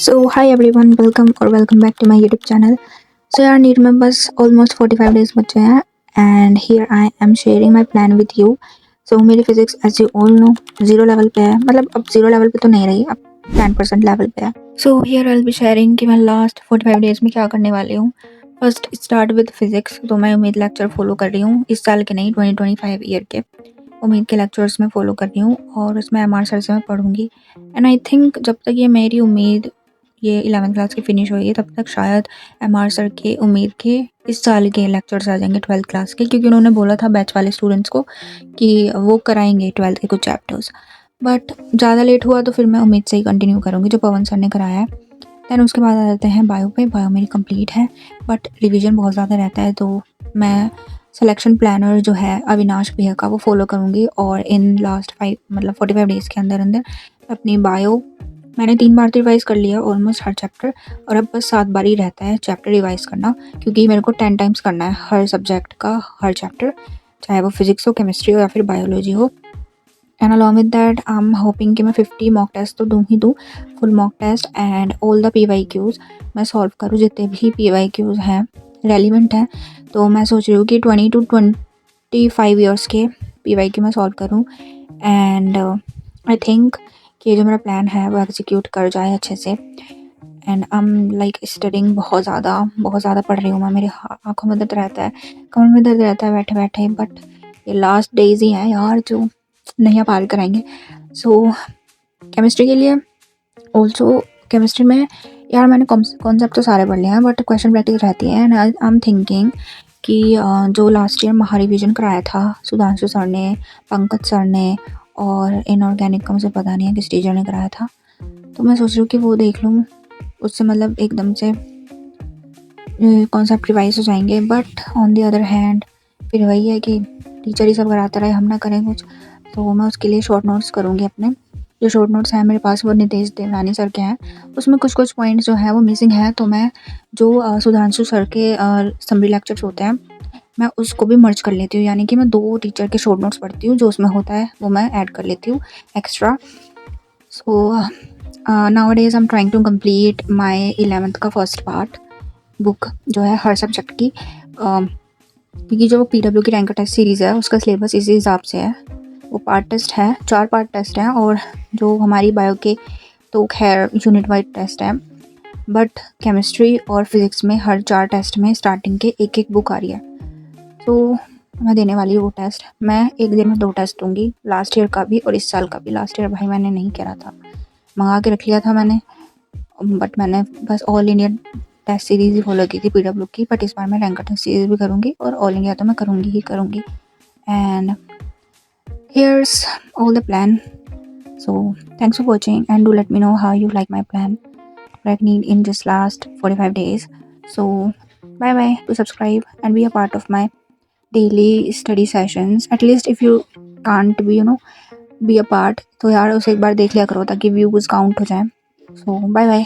So hi everyone, welcome back to my YouTube channel. So यार NEET में बस almost 45 days बचे हैं and here I am sharing my plan with you. So मेरी physics as you all know zero level पे है, मतलब अब जीरो लेवल पे तो नहीं रही, अब 10% लेवल पे है. So here I will be sharing कि मैं लास्ट 45 डेज में क्या करने वाली हूँ. First start with physics. तो मैं उम्मीद लेक्चर फॉलो कर रही हूँ, इस साल के नहीं 2025 ईयर के उम्मीद के लेक्चर्स में फॉलो कर रही हूँ और उसमें एम सर से मैं पढ़ूंगी. एंड आई थिंक जब तक ये मेरी उम्मीद ये 11th क्लास की फिनिश होगी तब तक शायद एम सर के उम्मीद के इस साल के लेक्चर्स आ जाएंगे 12th क्लास के, क्योंकि उन्होंने बोला था बैच वाले स्टूडेंट्स को कि वो कराएंगे 12th के कुछ चैप्टर्स. बट ज़्यादा लेट हुआ तो फिर मैं उम्मीद से ही कंटिन्यू करूँगी जो पवन सर ने कराया है. दैन उसके बाद आ जाते हैं बायो पे. बायो मेरी कंप्लीट है बट रिवीजन बहुत ज़्यादा रहता है, तो मैं सिलेक्शन प्लानर जो है अविनाश भैया का वो फॉलो करूँगी और इन लास्ट 45 डेज़ के अंदर अंदर अपनी बायो मैंने 3 बार तो रिवाइज़ कर लिया ऑलमोस्ट हर चैप्टर, और अब बस 7 बार ही रहता है चैप्टर रिवाइज़ करना, क्योंकि मेरे को 10 टाइम्स करना है हर सब्जेक्ट का हर चैप्टर, चाहे वो फिजिक्स हो, केमिस्ट्री हो या फिर बायोलॉजी हो. And along with that I am hoping कि मैं 50 मॉक टेस्ट तो दूँ ही दूँ, full mock test and all the PYQs मैं सॉल्व करूँ, जितने भी PYQs हैं रेलिवेंट हैं. तो मैं सोच रही हूँ कि 20 to 25 ईयर्स के PYQ मैं सॉल्व करूँ. एंड आई थिंक कि ये जो मेरा प्लान है वो एग्जीक्यूट कर जाए अच्छे से. And I am like studying बहुत ज़्यादा पढ़ रही हूँ मैं. मेरी आँखों में दर्द रहता है, कमर में दर्द रहता है बैठे बैठे, बट ये लास्ट डेज ही हैं यार जो नहीं पार कराएंगे. सो केमिस्ट्री के लिए ऑल्सो केमिस्ट्री में यार मैंने कॉन्सेप्ट तो सारे पढ़ लिए हैं बट क्वेश्चन प्रैक्टिस रहती है. एंड आई एम थिंकिंग कि जो लास्ट ईयर महारिविजन कराया था सुधांशु सर ने, पंकज सर ने, और इनऑर्गेनिक का मुझे पता नहीं है किस टीचर ने कराया था, तो मैं सोच रही हूँ कि वो देख लूँ, उससे मतलब एकदम से कॉन्सेप्ट रिवाइज हो जाएंगे. But on the other hand फिर वही है कि टीचर ही सब कराता रहे, हम ना करें कुछ. तो मैं उसके लिए शॉर्ट नोट्स करूँगी. अपने जो शॉर्ट नोट्स हैं मेरे पास वो नितेश देवनानी सर के हैं, उसमें कुछ पॉइंट्स जो हैं वो मिसिंग है, तो मैं जो सुधांशु सर के समरी लेक्चर्स होते हैं मैं उसको भी मर्ज कर लेती हूँ, यानी कि मैं 2 टीचर के शॉर्ट नोट्स पढ़ती हूँ, जो उसमें होता है वो मैं ऐड कर लेती हूँ extra. So nowadays I am trying to complete my 11th का फर्स्ट पार्ट बुक जो है हर सब्जेक्ट की, क्योंकि जो PW की रैंक टेस्ट सीरीज़ है उसका सिलेबस इसी हिसाब से है. वो पार्ट टेस्ट है, 4 पार्ट टेस्ट हैं, और जो हमारी बायो के तो खैर यूनिट वाइड टेस्ट है. बट केमिस्ट्री और फिज़िक्स में हर 4 टेस्ट में स्टार्टिंग के एक बुक आ रही है. तो मैं देने वाली हूँ वो टेस्ट. मैं एक दिन में 2 टेस्ट दूँगी, लास्ट ईयर का भी और इस साल का भी. लास्ट ईयर भाई मैंने नहीं करा था, मंगा के रख लिया था मैंने, बट मैंने बस ऑल इंडिया टेस्ट सीरीज़ ही फॉलो की थी PW की. बट इस बार मैं रैंक टेस्ट सीरीज़ भी करूँगी और ऑल इंडिया तो मैं करूँगी ही करूँगी. And here's all the plan. So thanks for watching and do let me know how you like my plan pregnant in just last 45 days. So bye bye, to subscribe and be a part of my daily study sessions. At least if you can't be a part, तो यार उसे एक बार देख लिया करो ताकि views count हो जाए. So bye bye.